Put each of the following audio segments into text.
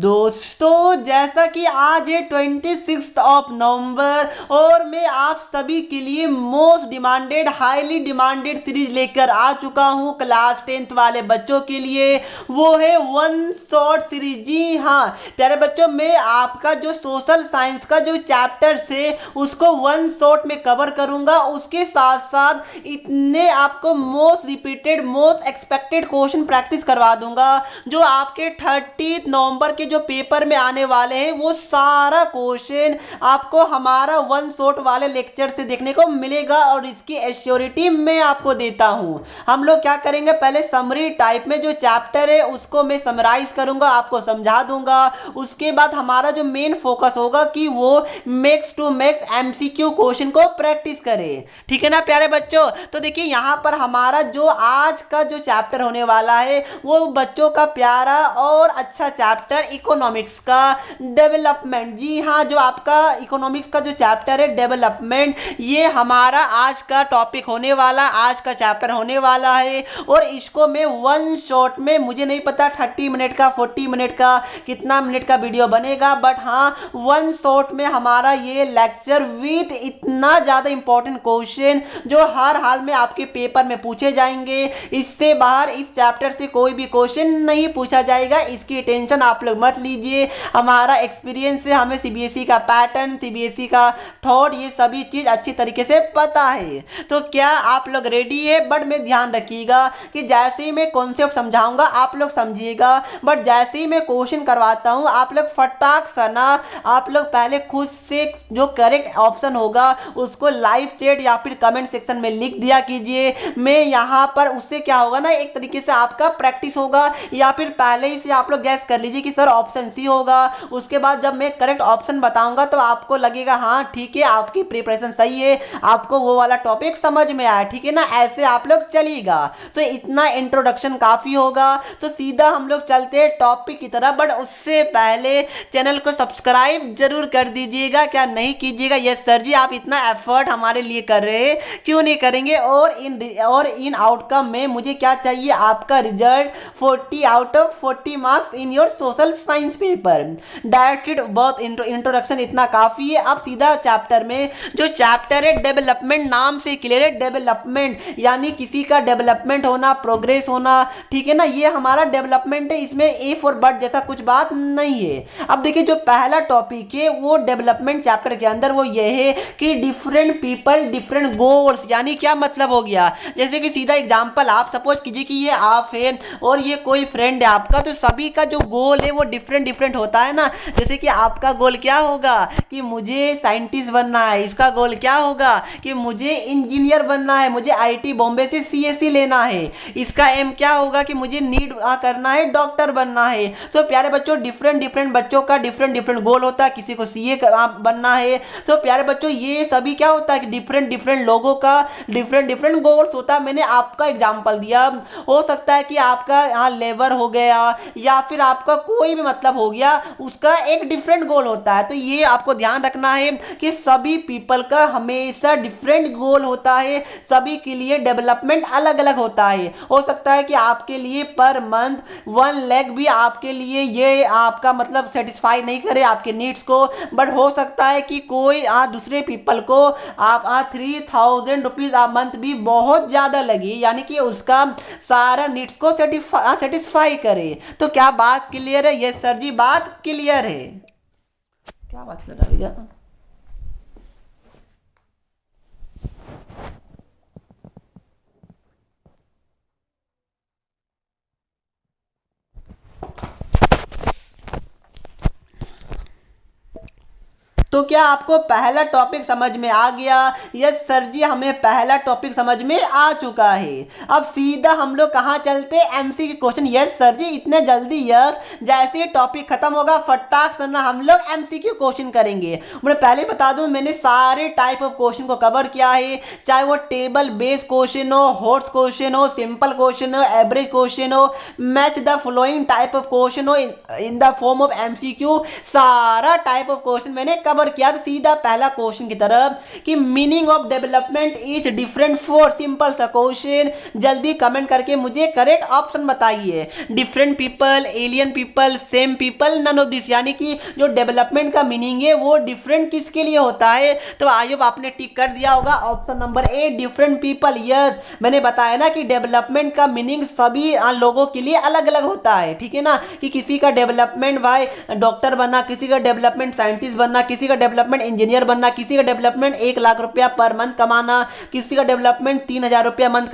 दोस्तों जैसा कि आज है 26 ऑफ नवंबर और मैं आप सभी के लिए most demanded highly demanded series लेकर आ चुका हूं क्लास 10th वाले बच्चों के लिए। वो है वन शॉट सीरीज। जी हाँ प्यारे बच्चों, मैं आपका जो सोशल साइंस का जो चैप्टर है उसको वन शॉट में कवर करूंगा। उसके साथ साथ इतने आपको most repeated most expected question practice करवा दूंगा जो आपके 30 नवंबर के जो पेपर में आने वाले हैं वो सारा क्वेश्चन आपको हमारा वन शॉट वाले लेक्चर से देखने को मिलेगा और इसकी एश्योरिटी मैं आपको देता हूं। हम लोग क्या करेंगे, पहले समरी टाइप में जो चैप्टर है उसको मैं समराइज करूंगा, आपको समझा दूंगा। उसके बाद हमारा जो मेन फोकस होगा कि वो max to max MCQ question को प्रैक्टिस करें। ठीक है ना प्यारे बच्चों। तो देखिए यहाँ पर हमारा जो आज का जो चैप्टर होने वाला है वो बच्चों का प्यारा और अच्छा चैप्टर इकोनॉमिक्स का डेवलपमेंट। जी हाँ, जो आपका इकोनॉमिक्स का जो चैप्टर है डेवलपमेंट, ये हमारा आज का टॉपिक होने वाला, आज का चैप्टर होने वाला है। और इसको मैं वन शॉट में, मुझे नहीं पता 30 मिनट का 40 मिनट का कितना मिनट का वीडियो बनेगा, बट हाँ वन शॉट में हमारा ये लेक्चर विद इतना ज़्यादा इंपॉर्टेंट क्वेश्चन जो हर हाल में आपके पेपर में पूछे जाएंगे। इससे बाहर इस चैप्टर से कोई भी क्वेश्चन नहीं पूछा जाएगा, इसकी टेंशन आप लोग मत लीजिए। हमारा एक्सपीरियंस से हमें सीबीएसई का पैटर्न, सीबीएसई का थॉट, ये सभी चीज़ अच्छी तरीके से पता है। तो क्या आप लोग रेडी है? बट मैं ध्यान रखिएगा कि जैसे ही मैं कॉन्सेप्ट समझाऊंगा आप लोग समझिएगा, बट जैसे ही मैं क्वेश्चन करवाता हूं आप लोग फटाक सना आप लोग पहले खुद से जो करेक्ट ऑप्शन होगा उसको लाइव चैट या फिर कमेंट सेक्शन में लिख दिया कीजिए। मैं यहाँ पर उससे क्या होगा ना, एक तरीके से आपका प्रैक्टिस होगा, या फिर पहले ही से आप लोग गैस कर लीजिए कि सर ऑप्शन सी होगा। उसके बाद जब मैं करेक्ट ऑप्शन बताऊंगा तो आपको लगेगा हाँ ठीक है आपकी प्रिपरेशन सही है, आपको वो वाला टॉपिक समझ में आया। ठीक है ना, ऐसे आप लोग चलिएगा। तो इतना इंट्रोडक्शन काफी होगा, तो सीधा हम लोग चलते हैं टॉपिक की तरफ। बट उससे पहले चैनल को सब्सक्राइब जरूर कर दीजिएगा, क्या नहीं कीजिएगा? यस सर जी, आप इतना एफर्ट हमारे लिए कर रहे हैं, क्यों नहीं करेंगे। और इन आउटकम में मुझे क्या चाहिए, आपका result 40 out of 40 marks in your social science paper. Directed बहुत इंट्रोडक्शन इतना काफी है। अब सीधा चैप्टर में, जो चैप्टर है डेवलपमेंट, नाम से क्लियर है डेवलपमेंट, यानी किसी का डेवलपमेंट होना, प्रोग्रेस होना। ठीक है ना, ये हमारा डेवलपमेंट है, इसमें ए फॉर बट जैसा कुछ बात नहीं है। अब देखिए जो पहला टॉपिक है वो डेवलपमेंट चैप्टर के अंदर वो ये है कि डिफरेंट पीपल डिफरेंट गोल्स। यानी क्या मतलब हो गया, जैसे कि सीधा एग्जांपल आप सपोज कीजिए कि ये आप है और ये कोई फ्रेंड है आपका, तो सभी का जो गोल है वो डिफरेंट डिफरेंट होता है ना। जैसे कि आपका गोल क्या होगा कि मुझे साइंटिस्ट बनना है, इसका गोल क्या होगा कि मुझे इंजीनियर बनना है, मुझे आईटी बॉम्बे से सीएससी लेना है, इसका एम क्या होगा कि मुझे नीट करना है, डॉक्टर बनना है। तो प्यारे बच्चों डिफरेंट डिफरेंट बच्चों का डिफरेंट डिफरेंट गोल होता है, किसी को सीए बनना है। तो प्यारे बच्चों ये सभी क्या होता है कि डिफरेंट डिफरेंट लोगों का डिफरेंट डिफरेंट गोल्स होता है। मैंने आपका एग्जांपल दिया, हो सकता है कि आपका यहाँ लेबर हो गया या फिर आपका कोई भी मतलब हो गया, उसका एक डिफरेंट गोल होता है। तो ये आपको ध्यान रखना है कि सभी पीपल का हमेशा डिफरेंट गोल होता है, सभी के लिए डेवलपमेंट अलग अलग होता है। हो सकता है कि आपके लिए पर मंथ 1 लाख भी आपके लिए ये आपका मतलब सेटिस्फाई नहीं करे आपके नीड्स को, बट हो सकता है कि कोई दूसरे पीपल को आप 3000 रुपीज मंथ भी बहुत ज्यादा लगे, यानी कि उसका सारा नीड्स को सेटिस्फाई करे। तो क्या बात क्लियर है? यस सर जी, बात क्लियर है। क्या बात कर रहा है भैया? तो क्या आपको पहला टॉपिक समझ में आ गया? यस सर जी, हमें पहला टॉपिक समझ में आ चुका है। अब सीधा हम लोग कहाँ चलते? MCQ question. यस सर जी, इतने जल्दी? यस, जैसे ही टॉपिक खत्म होगा फटाक से ना हम लोग एमसीक्यू क्वेश्चन करेंगे। मैं पहले बता दूं मैंने सारे टाइप ऑफ क्वेश्चन को कवर किया है, चाहे वो टेबल बेस्ड क्वेश्चन हो, हॉट्स क्वेश्चन हो, सिंपल क्वेश्चन हो, एवरेज क्वेश्चन हो, match the following type of question हो in the form of MCQ. सारा टाइप ऑफ क्वेश्चन मैंने कवर वर्क किया तो सीधा पहला क्वेश्चन की तरफ कि meaning of development is different for simple सा क्वेश्चन। जल्दी कमेंट करके मुझे करेक्ट ऑप्शन बताइए। Different people, alien people, same people, none of this, यानी कि जो डेवलपमेंट का मीनिंग है वो डिफरेंट किसके लिए होता है? तो आई होप आपने टिक कर दिया होगा option number A, different people. Yes, मैंने बताया ना कि डेवलपमेंट का मीनिंग सभी लोगों के लिए अलग अलग होता है, ठीक है ना, कि किसी का डेवलपमेंट भाई डॉक्टर बनना, किसी का डेवलपमेंट साइंटिस्ट बनना, किसी का डेवलपमेंट इंजीनियर बनना, किसी का डेवलपमेंट 1 लाख रुपया पर मंथ कमाना, किसी का डेवलपमेंट 3,000 रुपया मंथ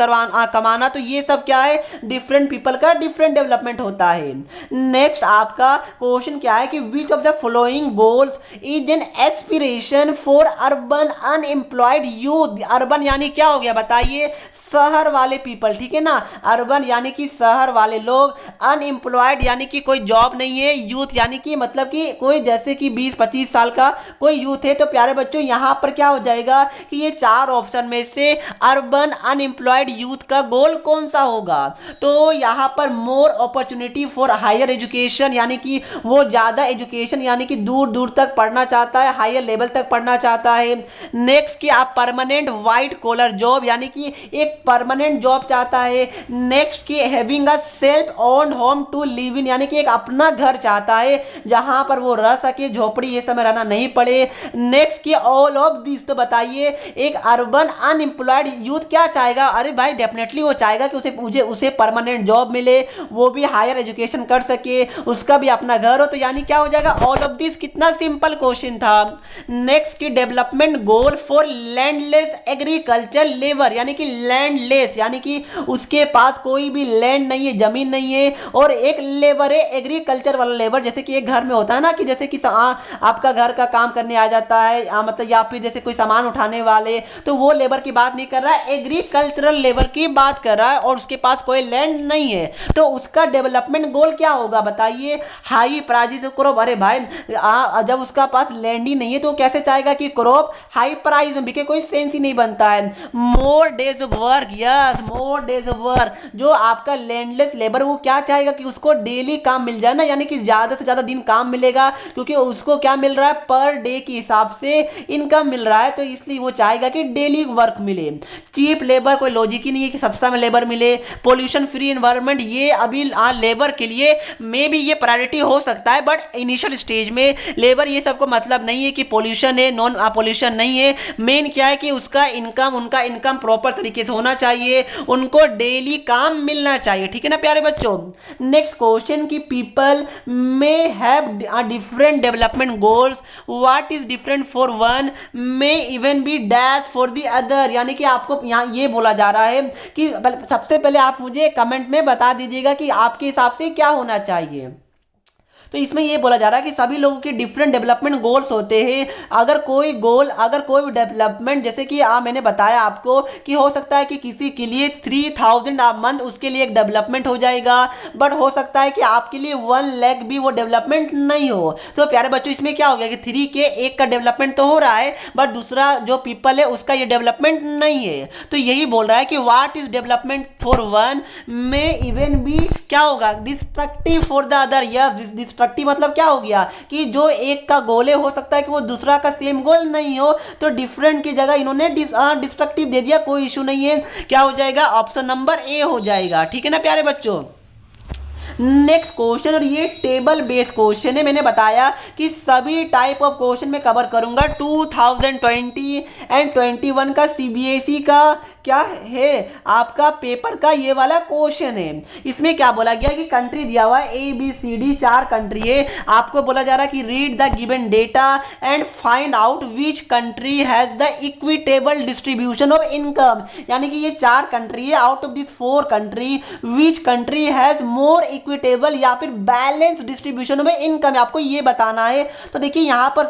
कमाना। तो ये सब क्या है? डिफरेंट पीपल का डिफरेंट डेवलपमेंट होता है। नेक्स्ट आपका क्वेश्चन क्या है कि which of the following goals is an aspiration for urban unemployed youth. Urban यानी क्या हो गया बताइए? शहर वाले पीपल, ठीक है ना, अर्बन यानी कि शहर वाले लोग, अनएम्प्लॉयड यानी कि कोई जॉब नहीं है, यूथ यानी कि मतलब कि कोई जैसे कि 20-25 साल का कोई यूथ है। तो प्यारे बच्चों यहां पर क्या हो जाएगा कि ये 4 ऑप्शन में से अर्बन अनएम्प्लॉयड यूथ का गोल कौन सा होगा? तो यहां पर more opportunity for higher education, यानी कि वो ज्यादा एजुकेशन यानी कि दूर दूर तक पढ़ना चाहता है, हायर लेवल तक पढ़ना चाहता है। नेक्स्ट कि आप परमानेंट व्हाइट कॉलर जॉब, यानी कि एक परमानेंट जॉब चाहता है। नेक्स्ट कि having a self owned home to live in, यानी कि एक अपना घर चाहता है जहां पर वो रह सके, झोपड़ी ये समय रहना नहीं पड़े। नेक्स्ट कि ऑल ऑफ दिस। तो बताइए एक अर्बन अनएम्प्लॉयड यूथ क्या चाहेगा? अरे भाई डेफिनेटली वो चाहेगा कि उसे परमानेंट जॉब मिले, वो भी हायर एजुकेशन कर सके, उसका भी अपना घर हो। तो यानी क्या हो जाएगा? All of this. कितना सिंपल क्वेश्चन था। नेक्स्ट की development goal for landless agriculture labour, यानी कि लैंडलेस यानी कि उसके पास कोई भी लैंड नहीं है, जमीन नहीं है, और एक लेबर है एग्रीकल्चर वाला लेबर, जैसे कि एक घर में होता है ना कि जैसे कि आपका घर का काम करने आ जाता है, मतलब या फिर जैसे कोई सामान उठाने वाले, तो वो लेबर की बात नहीं कर रहा है, एग्रीकल्चरल लेबर की बात कर रहा है, और उसके पास कोई लैंड नहीं है। तो उसका डेवलपमेंट गोल क्या होगा बताइए? High price crop. अरे भाई जब उसका पास लैंड ही नहीं है तो कैसे चाहेगा कि क्रॉप हाई प्राइस में बिके? कोई सेंस ही नहीं बनता है। More days of work, yes more days of work. जो आपका लैंडलेस लेबर वो क्या चाहेगा कि उसको डेली काम मिल जाए ना, यानी कि ज्यादा से ज्यादा दिन काम मिलेगा, क्योंकि उसको क्या मिल रहा है? पर डे के हिसाब से इनकम मिल रहा है, तो इसलिए वो चाहेगा कि डेली वर्क मिले। चीप लेबर, कोई लॉजिक ही नहीं है कि सस्ता में लेबर मिले। पोल्यूशन फ्री एनवायरनमेंट, ये अभी लेबर के लिए मे भी ये प्रायोरिटी हो सकता है, बट इनिशियल स्टेज में लेबर ये सबको मतलब नहीं है कि पोल्यूशन है, नॉन पोल्यूशन नहीं है। मेन क्या है कि उसका इनकम प्रॉपर तरीके से होना चाहिए, उनको डेली काम मिलना चाहिए, ठीक है ना प्यारे बच्चों। नेक्स्ट क्वेश्चन की people may have different development goals, what is different for one may even be dash for the other, यानी कि आपको यहाँ ये बोला जा रहा है कि सबसे पहले आप मुझे कमेंट में बता दीजिएगा कि आपके हिसाब से क्या होना चाहिए। तो इसमें ये बोला जा रहा है कि सभी लोगों के डिफरेंट डेवलपमेंट गोल्स होते हैं। अगर कोई डेवलपमेंट, जैसे कि मैंने बताया आपको कि हो सकता है कि किसी के लिए 3,000 आ मंथ उसके लिए एक डेवलपमेंट हो जाएगा, बट हो सकता है कि आपके लिए 1 लाख भी वो डेवलपमेंट नहीं हो। तो प्यारे बच्चों इसमें क्या हो गया कि 3 के 1 का डेवलपमेंट तो हो रहा है, बट दूसरा जो पीपल है उसका ये डेवलपमेंट नहीं है। तो यही बोल रहा है कि what is development for one may even be क्या होगा? Destructive for the other. Yes, destructive मतलब क्या हो गया कि जो एक का गोल है हो सकता है कि वो दूसरा का सेम गोल नहीं हो, तो डिफरेंट की जगह इन्होंने डिस्ट्रक्टिव दे दिया, कोई इशू नहीं है। क्या हो जाएगा? ऑप्शन नंबर ए हो जाएगा, ठीक है ना प्यारे बच्चों। नेक्स्ट क्वेश्चन, और ये टेबल बेस्ड क्वेश्चन है। मैंने बताया कि सभी टाइप ऑफ क्वेश्चन में कवर करूंगा। 2020 एंड 21 का सीबीएसई का क्या है आपका पेपर का ये वाला क्वेश्चन है। इसमें क्या बोला गया कि कंट्री दिया हुआ है ABCD 4 कंट्री है। आपको बोला जा रहा है कि read the given data and find out which country has the equitable distribution of income, यानी कि ये 4 कंट्री है, out of this 4 country which country has more equitable या फिर बैलेंस डिस्ट्रीब्यूशन ऑफ इनकम, आपको ये बताना है। तो देखिए यहाँ पर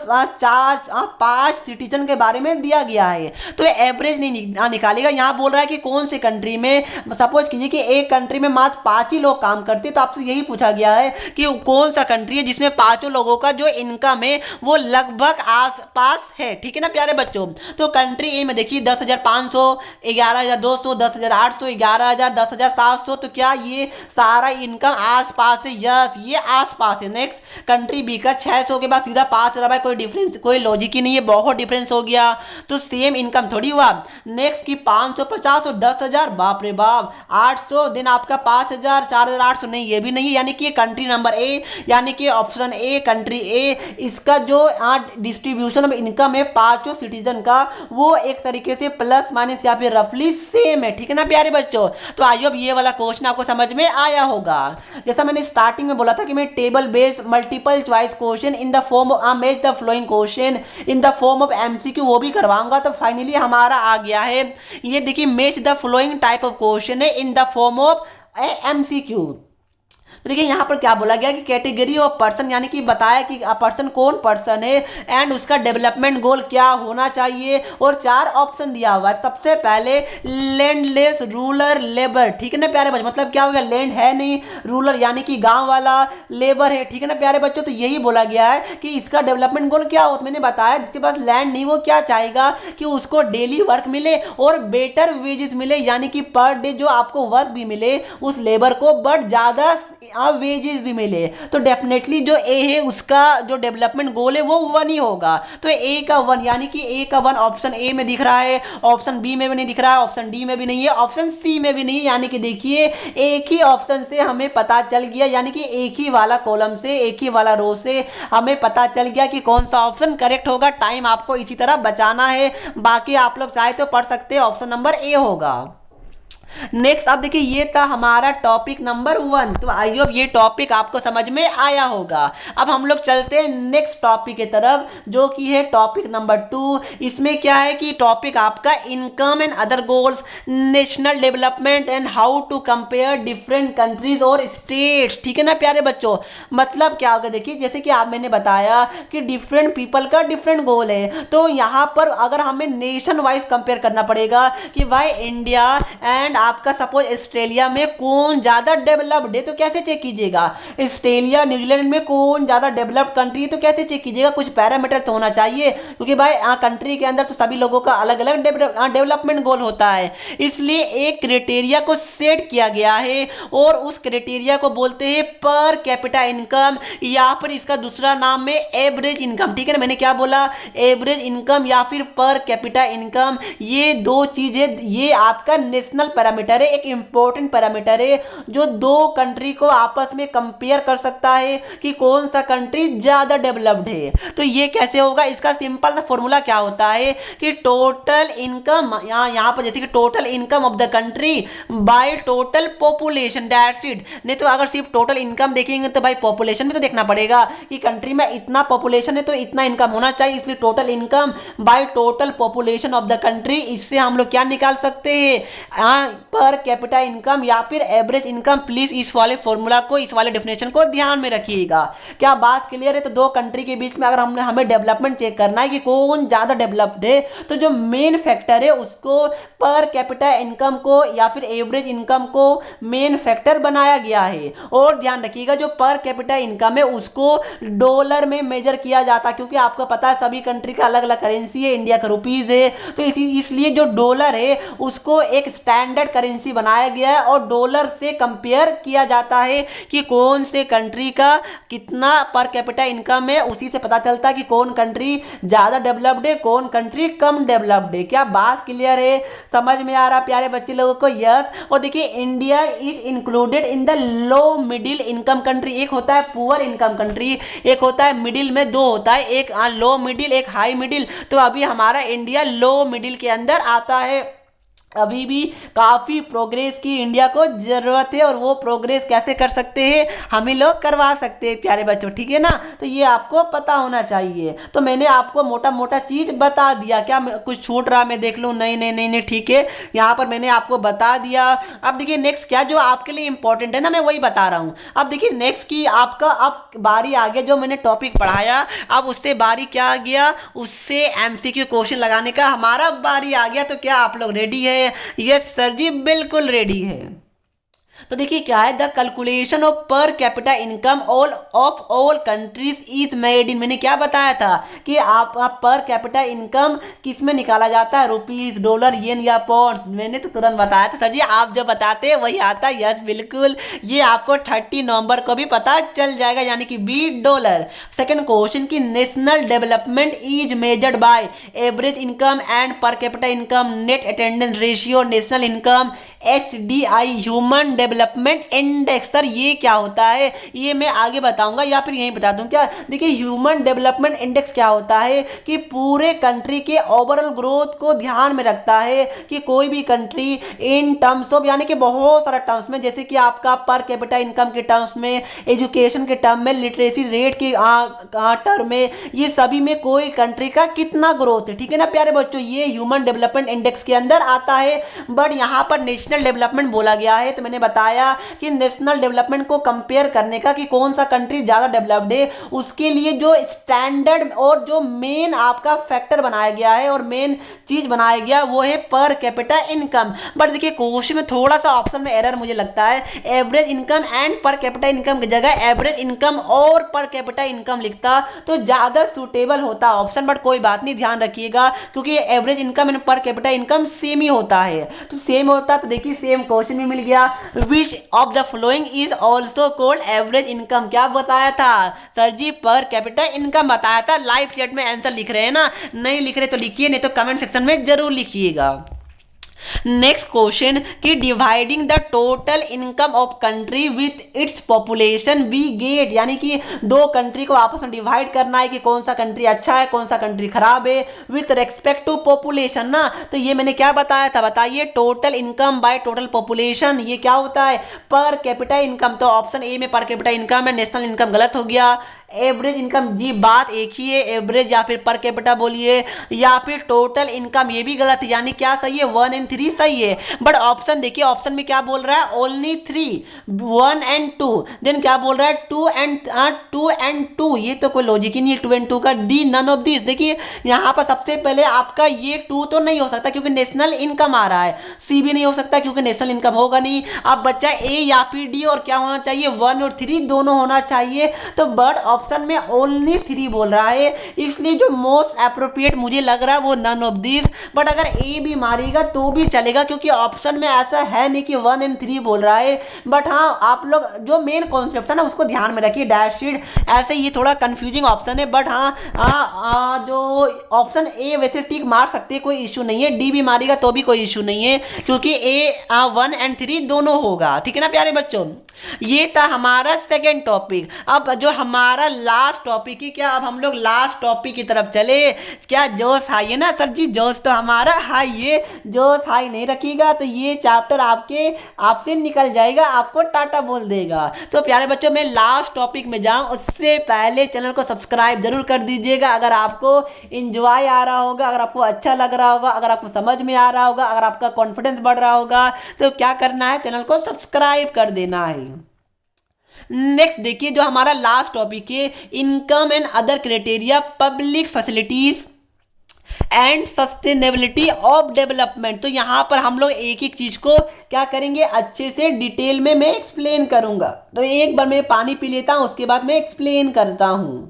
5 सिटीजन के बारे में दिया गया है, तो एवरेज नहीं निकालेगा, यहाँ यहाँ बोल रहा है कि कौन सी कंट्री में, सपोज कीजिए कि एक कंट्री में मात्र 5 ही लोग काम करते हैं, तो आपसे यही पूछा गया है कि कौन सा कंट्री है जिसमें 5 लोगों का जो इनकम है वो लगभग आसपास है। ठीक है ना प्यारे बच्चों। तो कंट्री ए में देखिए 10,500, 11,200, 10,800, 11,000, 10,700, तो क्या ये सारा इनकम आसपास है? यस, ये आसपास है। नेक्स्ट कंट्री बी का 600 के बाद सीधा 5 रहा है, कोई डिफरेंस, कोई लॉजिक ही नहीं है, बहुत डिफरेंस हो गया, तो सेम इनकम थोड़ी हुआ। नेक्स्ट की 550 और 10,000, बाप रे बाप, 800 दिन आपका 5,000, 4,800, नहीं ये भी नहीं है, यानी कि कंट्री नंबर ए, यानी कि ऑप्शन ए, कंट्री ए, इसका जो डिस्ट्रीब्यूशन ऑफ इनकम है 5 सिटीजन का, वो एक तरीके से प्लस माइनस या फिर रफली सेम है। ठीक है ना प्यारे बच्चों। तो आई होप ये वाला क्वेश्चन आपको समझ में आया होगा। जैसा मैंने स्टार्टिंग में बोला था कि मैं table based multiple choice question in the form of match the flowing question in the form of MCQ वो भी करवाऊंगा। तो फाइनली हमारा आ गया है, ये देखिए match the following type of question है in the form of MCQ. तो देखिए यहाँ पर क्या बोला गया कि कैटेगरी ऑफ पर्सन, यानी कि बताया कि पर्सन कौन पर्सन है एंड उसका डेवलपमेंट गोल क्या होना चाहिए, और 4 ऑप्शन दिया हुआ है। सबसे पहले लैंडलेस रूरल लेबर। ठीक है ना प्यारे बच्चों, मतलब क्या हो गया, लैंड है नहीं, रूरल यानी कि गांव वाला, लेबर है। ठीक है ना प्यारे बच्चों। तो यही बोला गया है कि इसका डेवलपमेंट गोल क्या हो, तो मैंने बताया जिसके पास लैंड नहीं वो क्या चाहेगा कि उसको डेली वर्क मिले और बेटर वेजेस मिले, यानी कि पर डे जो आपको वर्क भी मिले उस लेबर को, बट ज्यादा वेजेस भी मिले। तो डेफिनेटली जो ए है उसका जो डेवलपमेंट गोल है वो 1 ही होगा। तो ए का 1, यानी कि ए का 1 ऑप्शन ए में दिख रहा है, ऑप्शन बी में भी नहीं दिख रहा है, ऑप्शन डी में भी नहीं है, ऑप्शन सी में भी नहीं है, यानी कि देखिए एक ही ऑप्शन से हमें पता चल गया, यानी कि एक ही वाला कॉलम से, एक ही वाला रो से हमें पता चल गया कि कौन सा ऑप्शन करेक्ट होगा। टाइम आपको इसी तरह बचाना है, बाकी आप लोग चाहे तो पढ़ सकते हैं, ऑप्शन नंबर ए होगा। नेक्स्ट अब देखिए ये था हमारा टॉपिक नंबर 1। तो आई होप ये टॉपिक आपको समझ में आया होगा। अब हम लोग चलते हैं नेक्स्ट टॉपिक की तरफ, जो कि है टॉपिक नंबर 2। इसमें क्या है कि टॉपिक आपका income and other goals, national development and how to compare different countries और स्टेट्स। ठीक है ना प्यारे बच्चों, मतलब क्या होगा, देखिए जैसे कि आप मैंने बताया कि डिफरेंट पीपल का डिफरेंट गोल है, तो यहाँ पर अगर हमें नेशन वाइज कंपेयर करना पड़ेगा कि भाई इंडिया एंड आपका सपोज ऑस्ट्रेलिया में कौन ज्यादा डेवलप्ड है, तो कैसे चेक कीजिएगा, ऑस्ट्रेलिया न्यूजीलैंड में कौन ज्यादा डेवलप्ड कंट्री है, तो कैसे चेक कीजिएगा, कुछ पैरामीटर तो होना चाहिए, क्योंकि भाई कंट्री के अंदर तो सभी लोगों का अलग अलग डेवलपमेंट गोल होता है। इसलिए एक क्राइटेरिया को सेट किया गया है और उस क्राइटेरिया को बोलते हैं पर कैपिटा इनकम, या फिर इसका दूसरा नाम है एवरेज इनकम। ठीक है ना, मैंने क्या बोला, एवरेज इनकम या फिर पर कैपिटा इनकम, ये दो चीजें, ये आपका नेशनल पैरामीटर है, एक इंपॉर्टेंट पैरामीटर है जो दो कंट्री को आपस में कंपेयर कर सकता है कि कौन सा कंट्री ज्यादा डेवलप्ड है। तो ये कैसे होगा, इसका सिंपल सा फॉर्मूला क्या होता है कि टोटल इनकम, यहाँ पर जैसे कि total income of the country by total population, that's it. नहीं तो अगर सिर्फ टोटल इनकम देखेंगे तो भाई पॉपुलेशन भी तो देखना पड़ेगा कि कंट्री में इतना पॉपुलेशन है तो इतना इनकम होना चाहिए, इसलिए total income by total population of the country. इससे हम लोग क्या निकाल सकते हैं, पर कैपिटा इनकम या फिर एवरेज इनकम। प्लीज इस वाले फॉर्मूला को, इस वाले डेफिनेशन को ध्यान में रखिएगा। क्या बात क्लियर है? तो दो कंट्री के बीच में अगर हमें डेवलपमेंट चेक करना है कि कौन ज्यादा डेवलप्ड है, तो जो मेन फैक्टर है उसको पर कैपिटा इनकम को या फिर एवरेज इनकम को मेन फैक्टर बनाया गया है। और ध्यान रखिएगा जो पर कैपिटा इनकम है उसको डॉलर में मेजर किया जाता है, क्योंकि आपको पता है सभी कंट्री का अलग अलग करेंसी है, इंडिया का रुपीज है, तो इसलिए जो डॉलर है उसको एक स्टैंडर्ड करेंसी बनाया गया है और डॉलर से कंपेयर किया जाता है कि कौन से कंट्री का कितना पर कैपिटा इनकम है। उसी से पता चलता है कि कौन कंट्री ज्यादा डेवलप्ड है, कौन कंट्री कम डेवलप्ड है। क्या बात क्लियर है? समझ में आ रहा प्यारे बच्चे लोगों को? यस। और देखिए India is included in the low middle income country. एक होता है पुअर इनकम कंट्री, एक होता है मिडिल में, दो होता है, एक लो मिडिल, एक हाई मिडिल। तो अभी हमारा इंडिया लो मिडिल के अंदर आता है। अभी भी काफी प्रोग्रेस की इंडिया को जरूरत है और वो प्रोग्रेस कैसे कर सकते हैं, हम ही लोग करवा सकते हैं प्यारे बच्चों, ठीक है ना। तो ये आपको पता होना चाहिए। तो मैंने आपको मोटा मोटा चीज बता दिया, क्या कुछ छूट रहा मैं देख लूं? नहीं नहीं नहीं नहीं, ठीक है, यहाँ पर मैंने आपको बता दिया। अब देखिए नेक्स्ट क्या जो आपके लिए इंपॉर्टेंट है ना, मैं वही बता रहा हूँ। अब देखिए नेक्स्ट की आपका अब बारी आ गया, जो मैंने टॉपिक पढ़ाया अब उससे बारी क्या आ गया, उससे एमसीक्यू क्वेश्चन लगाने का हमारा बारी आ गया। तो क्या आप लोग रेडी है? हैं? यस सर जी, बिल्कुल रेडी है। तो देखिए क्या है, द कैलकुलेशन ऑफ पर capita income all of all countries is made in, मैंने क्या बताया था कि आप पर कैपिटा इनकम किस में निकाला जाता है, रुपीस, डॉलर, येन या पाउंड्स। मैंने तो तुरंत बताया था सर जी, आप जो बताते हैं वही आता है। यस बिल्कुल, ये आपको 30 नवंबर को भी पता चल जाएगा, यानी कि $20। सेकंड क्वेश्चन की national development is measured by average income and per capita income, net attendance ratio, national income, HDI human development index. Sir ये क्या होता है, ये मैं आगे बताऊंगा या फिर यहीं बता दूं क्या? देखिए ह्यूमन डेवलपमेंट इंडेक्स क्या होता है कि पूरे कंट्री के ओवरऑल ग्रोथ को ध्यान में रखता है कि कोई भी कंट्री इन टर्म्स ऑफ, यानी कि बहुत सारे टर्म्स में, जैसे कि आपका पर कैपिटा इनकम के टर्म्स में, एजुकेशन के टर्म में, लिटरेसी रेट के टर्म में, ये सभी में कोई कंट्री का कितना ग्रोथ है। ठीक है ना प्यारे बच्चों, ये ह्यूमन डेवलपमेंट इंडेक्स के अंदर आता है। बट यहाँ पर नेशनल डेवलपमेंट बोला गया है, तो मैंने बताया कि नेशनल डेवलपमेंट को कंपेयर करने का कि कौन सा कंट्री ज्यादा डेवलप्ड है, उसके लिए जो स्टैंडर्ड और जो मेन आपका फैक्टर बनाया गया है और मेन चीज बनाया गया वो है पर कैपिटा इनकम। बट देखिए क्वेश्चन में थोड़ा सा ऑप्शन में एरर मुझे लगता है, average income and per capita income की जगह एवरेज इनकम और पर कैपिटा इनकम लिखता तो ज्यादा सुटेबल होता ऑप्शन। बट कोई बात नहीं, ध्यान रखिएगा क्योंकि average income and per capita income same ही होता है, तो सेम होता तो देखिए सेम क्वेश्चन भी मिल गया। Which of the following is also called average income, क्या बताया था सर जी? पर कैपिटा इनकम बताया था। लाइव चैट में आंसर लिख रहे हैं ना, नहीं लिख रहे तो लिखिए, नहीं तो कमेंट सेक्शन में जरूर लिखिएगा। नेक्स्ट क्वेश्चन कि dividing the total income of country with its population we get, यानी कि दो कंट्री को आपस में डिवाइड करना है कि कौन सा कंट्री अच्छा है कौन सा कंट्री खराब है विथ रेस्पेक्ट टू पॉपुलेशन ना। तो ये मैंने क्या बताया था, बताइए, total income by total population, ये क्या होता है? पर कैपिटा इनकम। तो ऑप्शन ए में पर कैपिटा इनकम है, नेशनल इनकम गलत हो गया। एवरेज इनकम जी बात एक ही है, एवरेज या फिर पर कैपिटा बोलिए या फिर टोटल इनकम, ये भी गलत है, यानी क्या सही है? 1 और 3 सही है। बट ऑप्शन देखिए, ऑप्शन में क्या बोल रहा है? ओनली 3, 1 और 2। देन क्या बोल रहा है? 2 एंड 2, ये तो कोई लॉजिक ही नहीं है 2 और 2 का। D none of this. देखिए यहाँ पर सबसे पहले आपका ये 2 तो नहीं हो सकता क्योंकि नेशनल इनकम आ रहा है, सी भी नहीं हो सकता क्योंकि नेशनल इनकम होगा नहीं। अब बच्चा ए या फिर डी, और क्या होना चाहिए? 1 और 3 दोनों होना चाहिए। तो बट ऑप्शन में ओनली 3 बोल रहा है, इसलिए जो मोस्ट एप्रोप्रिएट मुझे लग रहा है वो नन ऑफ दिस। बट अगर ए भी मारेगा तो भी चलेगा क्योंकि ऑप्शन में ऐसा है नहीं कि 1 और 3 बोल रहा है। बट हाँ, आप लोग जो मेन कॉन्सेप्ट है ना उसको ध्यान में रखिए। डैश शीट ऐसे ये थोड़ा कंफ्यूजिंग ऑप्शन है, बट हाँ जो ऑप्शन ए वैसे टिक मार सकते हैं, कोई इशू नहीं है। डी भी मारेगा तो भी कोई इशू नहीं है क्योंकि ए 1 और 3 दोनों होगा। ठीक है ना प्यारे बच्चों, ये था हमारा सेकेंड टॉपिक। अब जो हमारा लास्ट टॉपिक है, क्या अब हम लोग लास्ट टॉपिक की तरफ चले? क्या जोश हाई है ना सर जी? जोश तो हमारा हाई है, जोश हाई नहीं रखिएगा तो ये चैप्टर आपसे निकल जाएगा, आपको टाटा बोल देगा। तो प्यारे बच्चों, मैं लास्ट टॉपिक में जाऊं उससे पहले चैनल को सब्सक्राइब जरूर कर दीजिएगा। अगर आपको इंजॉय आ रहा होगा, अगर आपको अच्छा लग रहा होगा, अगर आपको समझ में आ रहा होगा, अगर आपका कॉन्फिडेंस बढ़ रहा होगा तो क्या करना है? चैनल को सब्सक्राइब कर देना है। नेक्स्ट देखिए जो हमारा लास्ट टॉपिक है, income and other criteria public facilities and sustainability of development. तो यहां पर हम लोग एक एक चीज को क्या करेंगे, अच्छे से डिटेल में मैं एक्सप्लेन करूंगा। तो एक बार मैं पानी पी लेता हूं, उसके बाद मैं एक्सप्लेन करता हूं।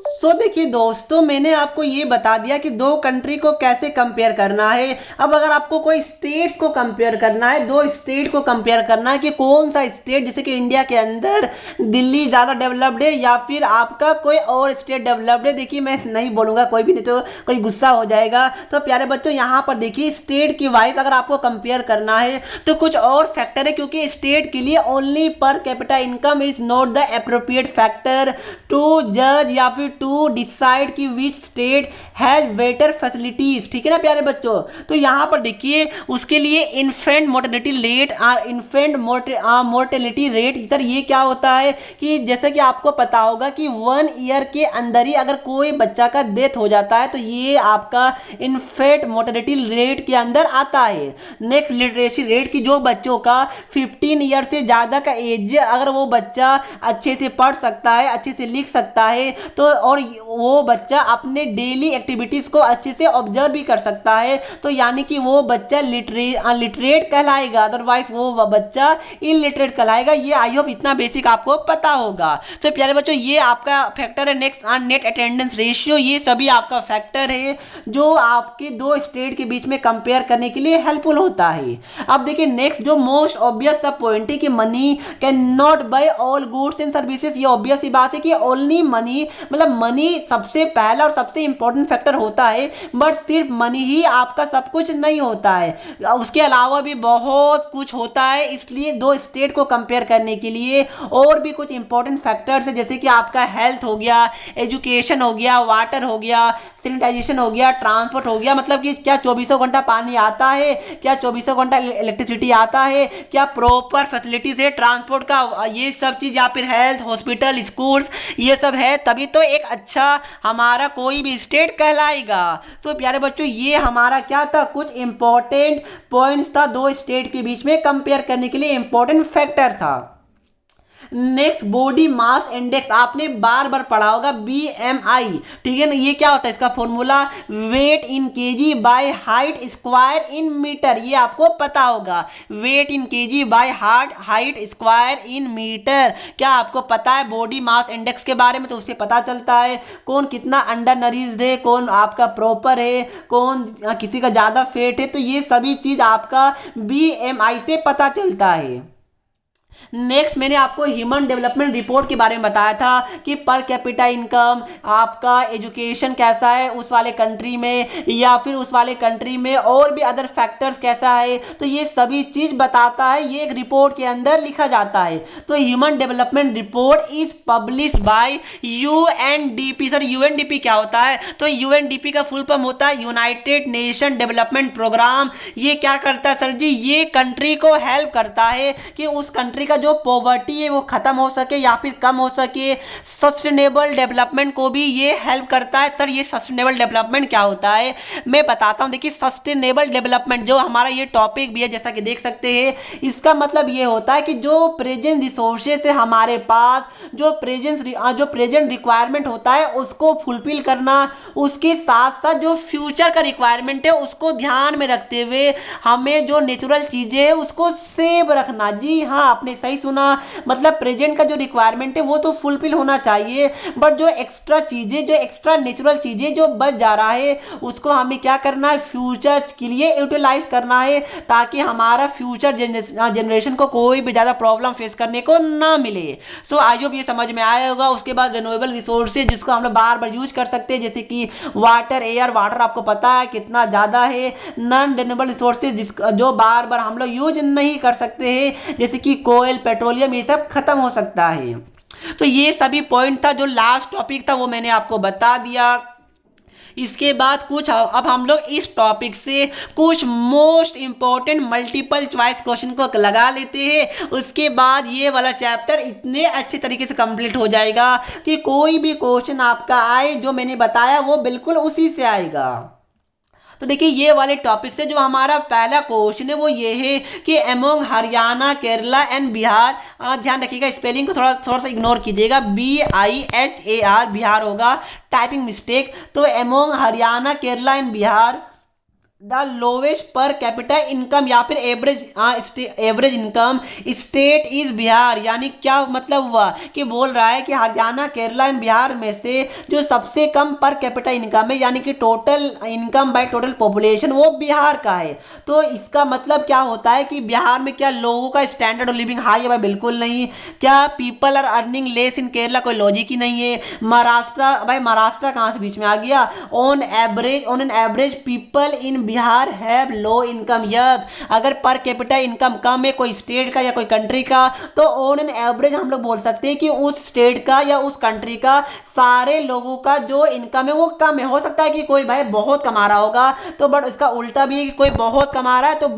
सो देखिए दोस्तों, मैंने आपको ये बता दिया कि दो कंट्री को कैसे कंपेयर करना है। अब अगर आपको कोई स्टेट्स को कंपेयर करना है, दो स्टेट को कंपेयर करना है कि कौन सा स्टेट, जैसे कि इंडिया के अंदर दिल्ली ज़्यादा डेवलप्ड है या फिर आपका कोई और स्टेट डेवलप्ड है। देखिए मैं नहीं बोलूँगा कोई भी, नहीं तो कोई गुस्सा हो जाएगा। तो प्यारे बच्चों यहाँ पर देखिए स्टेट की वाइज अगर आपको कंपेयर करना है तो कुछ और फैक्टर है, क्योंकि स्टेट के लिए only per capita income is not the appropriate factor to जज या फिर टू डिसाइड कि which state has better facilities. ठीक है ना प्यारे बच्चों? तो यहां पर देखिए उसके लिए infant mortality rate infant mortality rate, sir ये क्या होता है कि जैसे कि आपको पता होगा कि 1 ईयर के अंदर ही अगर कोई बच्चा का डेथ हो जाता है तो ये आपका इन्फेंट मोर्टेलिटी रेट के अंदर आता है। नेक्स्ट लिटरेसी रेट की जो बच्चों का 15 ईयर से ज़्यादा का एज, अगर वो बच्चा अच्छे से पढ़ सकता है, अच्छे से लिख सकता है तो और और वो बच्चा अपने डेली एक्टिविटीज़ को अच्छे से ऑब्जर्व भी कर सकता है, तो यानी कि वो बच्चा लिटरेट कहलाएगा, अदरवाइज वो बच्चा इलिटरेट कहलाएगा। ये आई होप इतना बेसिक आपको पता होगा। तो प्यारे बच्चों, ये आपका फैक्टर है नेक्स्ट नेट अटेंडेंस रेशियो। ये सभी आपका फैक्टर है जो आपके दो स्टेट के बीच में कंपेयर करने के लिए हेल्पफुल होता है। अब देखिए नेक्स्ट जो मोस्ट ऑब्वियस सा पॉइंट है कि money can not buy all goods and services. ये ऑब्वियस ही बात है कि ओनली मनी, मतलब मनी सबसे पहला और सबसे इंपॉर्टेंट फैक्टर होता है, बट सिर्फ मनी ही आपका सब कुछ नहीं होता है, उसके अलावा भी बहुत कुछ होता है। इसलिए दो स्टेट को कंपेयर करने के लिए और भी कुछ इंपॉर्टेंट फैक्टर्स है, जैसे कि आपका हेल्थ हो गया, एजुकेशन हो गया, वाटर हो गया, सैनिटाइजेशन हो गया, ट्रांसपोर्ट हो गया, मतलब कि क्या 24 घंटा पानी आता है, क्या 24 घंटा इलेक्ट्रिसिटी आता है, क्या प्रॉपर फैसिलिटीज है ट्रांसपोर्ट का, ये सब चीज़, या फिर हेल्थ, हॉस्पिटल, स्कूल्स, ये सब है, तभी तो एक अच्छा हमारा कोई भी स्टेट कहलाएगा। तो प्यारे बच्चों, ये हमारा क्या था, कुछ इंपॉर्टेंट पॉइंट्स था दो स्टेट के बीच में कंपेयर करने के लिए इंपॉर्टेंट फैक्टर था। नेक्स्ट बॉडी मास इंडेक्स, आपने बार बार पढ़ा होगा BMI, ठीक है ना। ये क्या होता है, इसका formula weight in KG by height square in metre, ये आपको पता होगा। Weight in KG by height square in metre, क्या आपको पता है बॉडी मास इंडेक्स के बारे में? तो उससे पता चलता है कौन कितना अंडर नरिश्ड है, कौन आपका प्रॉपर है, कौन किसी का ज़्यादा फेट है, तो ये सभी चीज़ आपका BMI से पता चलता है। नेक्स्ट मैंने आपको ह्यूमन डेवलपमेंट रिपोर्ट के बारे में बताया था कि पर कैपिटा इनकम, आपका एजुकेशन कैसा है उस वाले कंट्री में, या फिर उस वाले कंट्री में और भी अदर फैक्टर्स कैसा है, तो ये सभी चीज बताता है, ये एक रिपोर्ट के अंदर लिखा जाता है। तो human development report is publish by UNDP। Sir UNDP क्या होता है? तो UNDP का फुल फॉर्म होता है यूनाइटेड नेशन डेवलपमेंट प्रोग्राम। ये क्या करता है सर जी? ये कंट्री को हेल्प करता है कि उस कंट्री का जो पॉवर्टी है वो खत्म हो सके या फिर कम हो सके। सस्टेनेबल डेवलपमेंट को भी ये हेल्प करता है। सर ये सस्टेनेबल डेवलपमेंट क्या होता है मैं बताता हूं। देखिए सस्टेनेबल डेवलपमेंट जो हमारा ये टॉपिक भी है, जैसा कि देख सकते हैं, इसका मतलब ये होता है कि जो प्रेजेंट रिसोर्सेज है हमारे पास, जो प्रेजेंट रिक्वायरमेंट होता है उसको फुलफिल करना, उसके साथ साथ जो फ्यूचर का रिक्वायरमेंट है उसको ध्यान में रखते हुए हमें जो नेचुरल चीजें है उसको सेव रखना। जी हाँ, आपने सही सुना, मतलब प्रेजेंट का जो रिक्वायरमेंट है वो तो फुलफिल होना चाहिए, बट जो एक्स्ट्रा चीजें, जो एक्स्ट्रा नेचुरल चीजें जो बच जा रहा है उसको हमें क्या करना है, फ्यूचर के लिए यूटिलाइज करना है, ताकि हमारा फ्यूचर जनरेशन को कोई भी ज्यादा प्रॉब्लम फेस करने को ना मिले। सो आई होप ये समझ में आया होगा। उसके बाद रिन्यूएबल रिसोर्सेज जिसको हम लोग बार बार यूज कर सकते हैं, जैसे कि वाटर, एयर, वाटर आपको पता है कितना ज्यादा है। नॉन रिन्यूएबल रिसोर्सेज जो बार बार हम लोग यूज नहीं कर सकते हैं, जैसे कि कोयल, पेट्रोलियम, ये सब खत्म हो सकता है। तो ये सभी पॉइंट था, जो लास्ट टॉपिक था वो मैंने आपको बता दिया। इसके बाद कुछ अब हम लोग इस टॉपिक से कुछ most important multiple choice question को लगा लेते हैं। उसके बाद ये वाला चैप्टर इतने अच्छे तरीके से कंप्लीट हो जाएगा कि कोई भी क्वेश्चन आपका आए जो मैंने बताया वो बिल्कुल उसी से आएगा। तो देखिए ये वाले टॉपिक से जो हमारा पहला क्वेश्चन है वो ये है कि अमोंग हरियाणा, केरला एंड बिहार, ध्यान रखिएगा स्पेलिंग को थोड़ा सा इग्नोर कीजिएगा, BIHAR बिहार होगा, टाइपिंग मिस्टेक। तो among Haryana, Kerala and Bihar the lowest पर कैपिटा इनकम या फिर average income state is Bihar. यानी क्या मतलब हुआ कि बोल रहा है कि हरियाणा, केरला एंड बिहार में से जो सबसे कम पर कैपिटा इनकम है, यानी कि total income by total population, वो बिहार का है। तो इसका मतलब क्या होता है कि बिहार में क्या लोगों का स्टैंडर्ड ऑफ लिविंग हाई है? भाई बिल्कुल नहीं। क्या people are earning less in Kerala? कोई लॉजिक ही नहीं है। महाराष्ट्र, भाई महाराष्ट्र कहाँ से बीच में आ गया? On an average people in Bihar have low income. Yes, अगर पर कैपिटा इनकम कम है कोई स्टेट का या कोई कंट्री का, तो ऑन एन एवरेज हम लोग बोल सकते हैं कि उस स्टेट का या उस कंट्री का सारे लोगों का जो इनकम है वो कम है। हो सकता है कि कोई भाई बहुत कमा रहा होगा, तो बट इसका उल्टा भी है कि कोई बहुत कमा रहा है तो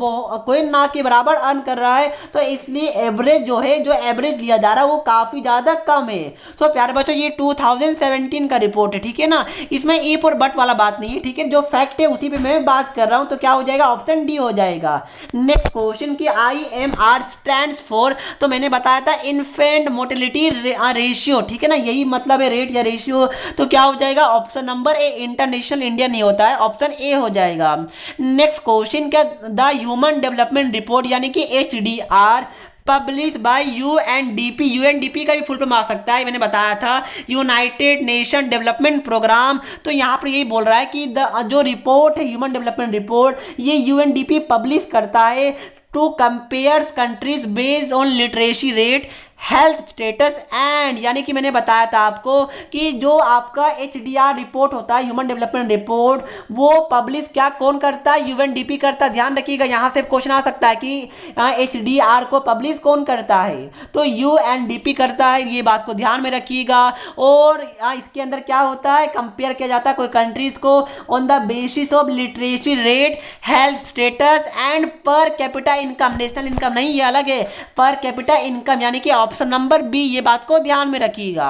कोई ना के बराबर अर्न कर रहा है, तो इसलिए एवरेज जो है, जो एवरेज लिया जा रहा है वो काफी ज्यादा कम है। सो प्यारे बच्चों ये 2017 का रिपोर्ट है, ठीक है ना। इसमें इफ और बट वाला बात नहीं है, ठीक है। जो फैक्ट है उसी पे मैं बात कर रहा हूं तो क्या हो जाएगा, ऑप्शन डी हो जाएगा। नेक्स्ट क्वेश्चन की IMR स्टैंड्स फॉर, तो मैंने बताया था इन्फेंट मोर्टेलिटी रेशियो, ठीक है ना, यही मतलब है रेट या रेशियो, तो क्या हो जाएगा, option number A international India नहीं होता है, ऑप्शन ए हो जाएगा। नेक्स्ट क्वेश्चन क्या, द ह्यूमन डेवलपमेंट रिपोर्ट यानी कि HDR publish by UNDP, UNDP का भी फुल फॉर्म आ सकता है, मैंने बताया था यूनाइटेड नेशन डेवलपमेंट प्रोग्राम। तो यहाँ पर यही बोल रहा है कि जो रिपोर्ट है ह्यूमन डेवलपमेंट रिपोर्ट, ये UNDP पब्लिश करता है to compares countries based on literacy rate, health status and, यानी कि मैंने बताया था आपको कि जो आपका HDR रिपोर्ट होता है ह्यूमन डेवलपमेंट रिपोर्ट, वो पब्लिश क्या कौन करता है, UNDP करता है। ध्यान रखिएगा, यहाँ से क्वेश्चन आ सकता है कि HDR को पब्लिश कौन करता है, तो UNDP करता है, ये बात को ध्यान में रखिएगा। और इसके अंदर क्या होता है, कंपेयर किया जाता है कोई कंट्रीज को on the basis of literacy rate, health status and per capita income, national income नहीं, ये अलग है, पर कैपिटा इनकम, यानी कि ऑप्शन नंबर बी, ये बात को ध्यान में रखिएगा।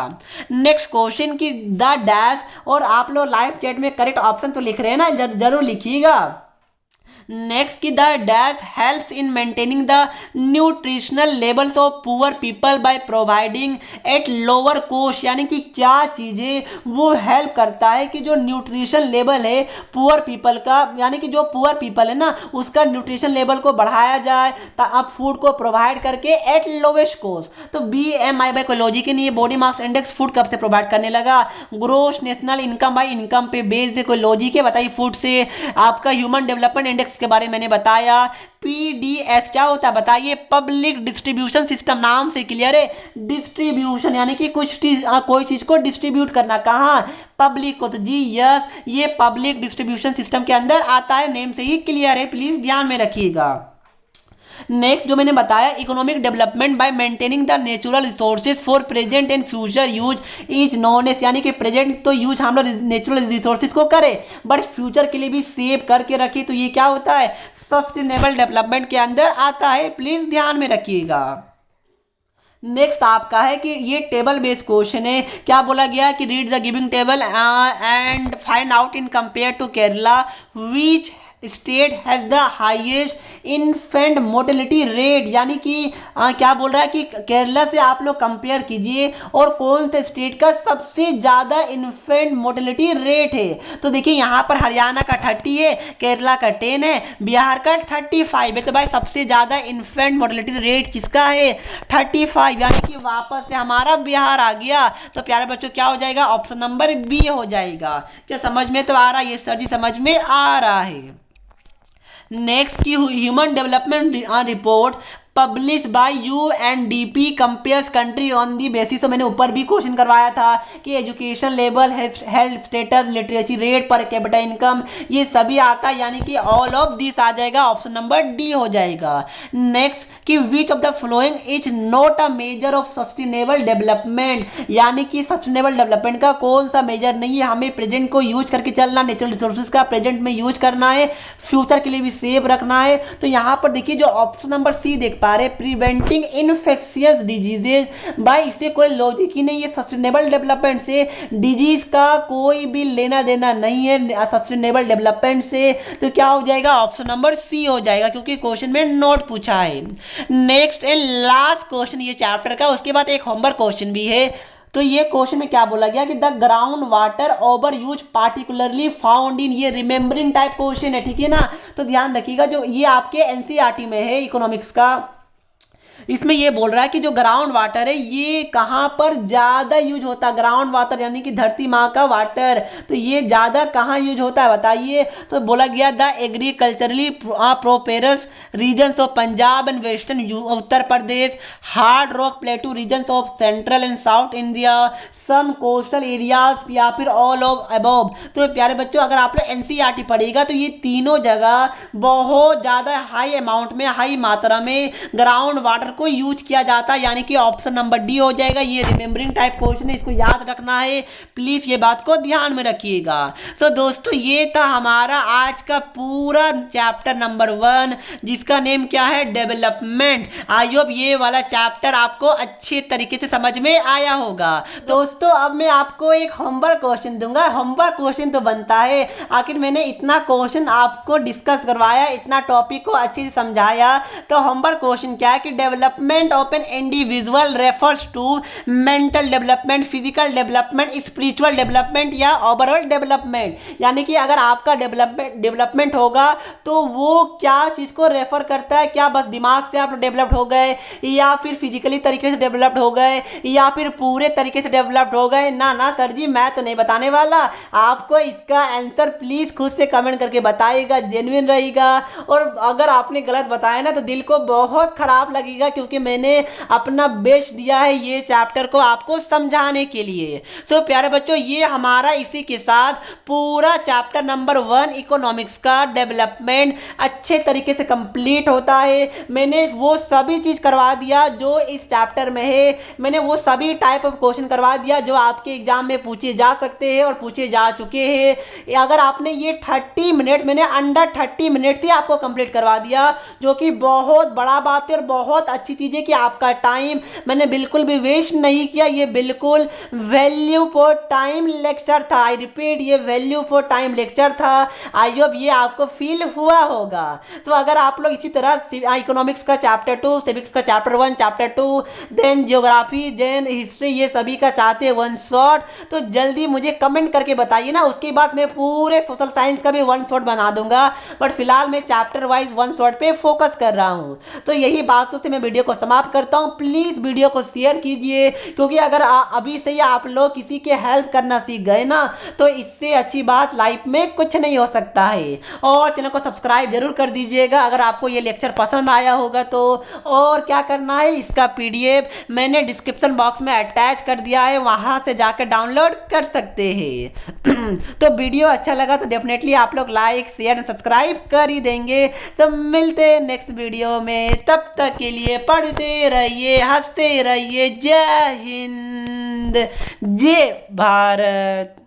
नेक्स्ट क्वेश्चन की द डैश, और आप लोग लाइव चैट में करेक्ट ऑप्शन तो लिख रहे हैं ना, जरूर लिखिएगा। नेक्स्ट की the dash helps in maintaining the nutritional levels of poor people by providing at lower cost, यानी कि क्या चीज़ें वो हेल्प करता है कि जो न्यूट्रिशन लेवल है पुअर पीपल का, यानी कि जो पुअर पीपल है ना उसका न्यूट्रिशन लेवल को बढ़ाया जाए आप फूड को प्रोवाइड करके एट लोवेस्ट कॉस्ट। तो BMI बाय कोलॉजी के लिए बॉडी मास इंडेक्स फूड कब से प्रोवाइड करने लगा, gross national income by income पे बेस्ड कोलॉजी के बताइए फूड से। आपका ह्यूमन डेवलपमेंट इंडेक्स के बारे में मैंने बताया। PDS क्या होता है बताइए, पब्लिक डिस्ट्रीब्यूशन सिस्टम, नाम से क्लियर है, डिस्ट्रीब्यूशन यानी कि कोई चीज को डिस्ट्रीब्यूट करना, कहाँ, पब्लिक को, तो जी यस, ये पब्लिक डिस्ट्रीब्यूशन सिस्टम के अंदर आता है, नेम से ही क्लियर है, प्लीज ध्यान में रखिएगा। नेक्स्ट जो मैंने बताया, economic development by maintaining the natural resources for present and future use is known as, यानी कि प्रेजेंट तो यूज हम लोग नेचुरल रिसोर्सेज को करें बट फ्यूचर के लिए भी सेव करके रखें, तो ये क्या होता है, सस्टेनेबल डेवलपमेंट के अंदर आता है, प्लीज ध्यान में रखिएगा। नेक्स्ट आपका है कि ये टेबल बेस्ड क्वेश्चन है, क्या बोला गया कि read the giving table and find out in compare to Kerala which state has the highest infant mortality rate, यानी कि क्या बोल रहा है कि केरला से आप लोग कंपेयर कीजिए और कौन से स्टेट का सबसे ज़्यादा इन्फेंट मोर्टेलिटी रेट है। तो देखिए यहाँ पर हरियाणा का 30 है, केरला का 10 है, बिहार का 35 है। तो भाई सबसे ज़्यादा इन्फेंट मोर्टेलिटी रेट किसका है, 35, यानी कि वापस से हमारा बिहार आ गया। तो प्यारे बच्चों क्या हो जाएगा, ऑप्शन नंबर बी हो जाएगा। क्या समझ में तो आ रहा है, ये सर जी समझ में आ रहा है। नेक्स्ट की human development report publish by UNDP compares country on the basis, मैंने ऊपर भी क्वेश्चन करवाया था कि education level, health status, literacy rate, पर कैपिटा इनकम, ये सभी आता है, यानी कि ऑल ऑफ दिस आ जाएगा, ऑप्शन नंबर डी हो जाएगा। नेक्स्ट कि which of the following is not a measure of sustainable development, यानी कि सस्टेनेबल डेवलपमेंट का कौन सा मेजर नहीं है, हमें प्रेजेंट को यूज करके चलना, नेचुरल रिसोर्सेज का प्रेजेंट में यूज करना है, फ्यूचर के लिए भी सेव रखना है। तो यहाँ पर देखिए जो ऑप्शन नंबर सी देख पा रहे, प्रिवेंटिंग इन्फेक्शियस डिजीजेज, भाई इससे कोई लॉजिक ही नहीं है, सस्टेनेबल डेवलपमेंट से डिजीज का कोई भी लेना देना नहीं है सस्टेनेबल डेवलपमेंट से। तो क्या हो जाएगा, ऑप्शन नंबर सी हो जाएगा, क्योंकि क्वेश्चन में नोट पूछा है। नेक्स्ट एंड लास्ट क्वेश्चन ये चैप्टर का, उसके बाद एक होमवर्क क्वेश्चन भी है। तो ये क्वेश्चन में क्या बोला गया कि the ground water over use particularly found in, ये रिमेंबरिंग टाइप क्वेश्चन है, ठीक है ना। तो ध्यान रखिएगा, जो ये आपके NCERT में है इकोनॉमिक्स का, इसमें ये बोल रहा है कि जो ग्राउंड वाटर है ये कहाँ पर ज़्यादा यूज होता है, ग्राउंड वाटर यानी कि धरती माँ का वाटर, तो ये ज़्यादा कहाँ यूज होता है बताइए। तो बोला गया the agriculturally prosperous regions of Punjab and western Uttar Pradesh, hard rock plateau regions of central and south India, some coastal areas, या फिर ऑल ऑफ अबव। तो प्यारे बच्चों अगर आप लोग NCERT पढ़ेगा तो ये तीनों जगह बहुत ज़्यादा हाई अमाउंट में, हाई मात्रा में ग्राउंड वाटर वर्ड को यूज किया जाता है, यानी कि ऑप्शन नंबर डी हो जाएगा। ये रिमेम्बरिंग टाइप क्वेश्चन है, इसको याद रखना है, प्लीज ये बात को ध्यान में रखिएगा। तो दोस्तों ये था हमारा आज का पूरा चैप्टर नंबर 1, जिसका नेम क्या है, डेवलपमेंट। आई होप ये वाला चैप्टर आपको अच्छे तरीके से समझ में आया होगा। दोस्तों अब मैं आपको एक होमवर्क क्वेश्चन दूंगा। होमवर्क क्वेश्चन तो बनता है, आखिर मैंने इतना क्वेश्चन आपको डिस्कस करवाया, इतना टॉपिक को अच्छे से समझाया, तो होमवर्क क्वेश्चन क्या है कि development of an individual refers to mental development, physical development, spiritual development या ओवरऑल डेवलपमेंट। यानी कि अगर आपका डेवलपमेंट होगा तो वो क्या चीज़ को रेफर करता है, क्या बस दिमाग से आप डेवलप्ड हो गए, या फिर फिजिकली तरीके से डेवलप्ड हो गए, या फिर पूरे तरीके से डेवलप्ड हो गए। ना ना सर जी, मैं तो नहीं बताने वाला आपको। इसका आंसर प्लीज़ खुद से कमेंट करके बताइएगा, जेन्युइन रहेगा। और अगर आपने गलत बताया ना तो दिल को बहुत ख़राब लगेगा, क्योंकि मैंने अपना बेस्ट दिया है ये चैप्टर को आपको समझाने के लिए। सो प्यारे बच्चों, ये हमारा इसी के साथ पूरा चैप्टर नंबर 1 इकोनॉमिक्स का डेवलपमेंट अच्छे तरीके से कंप्लीट होता है। मैंने वो सभी चीज़ करवा दिया जो इस चैप्टर में है। मैंने वो सभी टाइप ऑफ क्वेश्चन करवा दिया जो आपके एग्जाम में पूछे जा सकते हैं और पूछे जा चुके हैं। अगर आपने ये 30 मिनट, मैंने अंडर 30 मिनट से आपको कंप्लीट करवा दिया, जो कि बहुत बड़ा बात है और बहुत अच्छी चीज़ है कि आपका टाइम मैंने बिल्कुल भी वेस्ट नहीं किया। ये बिल्कुल वैल्यू फॉर टाइम लेक्चर था। आई रिपीट, ये वैल्यू फॉर टाइम लेक्चर था। आई होप ये आपको फील हुआ होगा। तो अगर आप लोग इसी तरह इकोनॉमिक्स का चैप्टर 2, सिविक्स का chapter 1, chapter 2, then geography, then history, ये सभी का चाहते हैं 1 शॉट, तो जल्दी मुझे कमेंट करके बताइए ना। उसके बाद मैं पूरे सोशल साइंस का भी 1 शॉट बना दूंगा, बट फिलहाल मैं चैप्टर वाइज 1 शॉट पे फोकस कर रहा हूँ। तो यही बातों से मैं वीडियो को समाप्त करता हूँ। प्लीज़ वीडियो को शेयर कीजिए, क्योंकि अगर अभी से ही आप लोग किसी के हेल्प करना सीख गए ना, तो इससे अच्छी बात लाइफ में कुछ नहीं हो सकता है। और चैनल को सब्सक्राइब जरूर कर दीजिएगा अगर आपको ये लेक्चर पसंद आया होगा तो। और क्या करना है, इसका PDF मैंने डिस्क्रिप्शन बॉक्स में अटैच कर दिया है, वहां से जाकर डाउनलोड कर सकते हैं। तो वीडियो अच्छा लगा तो डेफिनेटली आप लोग लाइक, शेयर और सब्सक्राइब कर ही देंगे। सब मिलते नेक्स्ट वीडियो में, तब तक के लिए पढ़ते रहिए, हंसते रहिए। जय हिंद, जय भारत।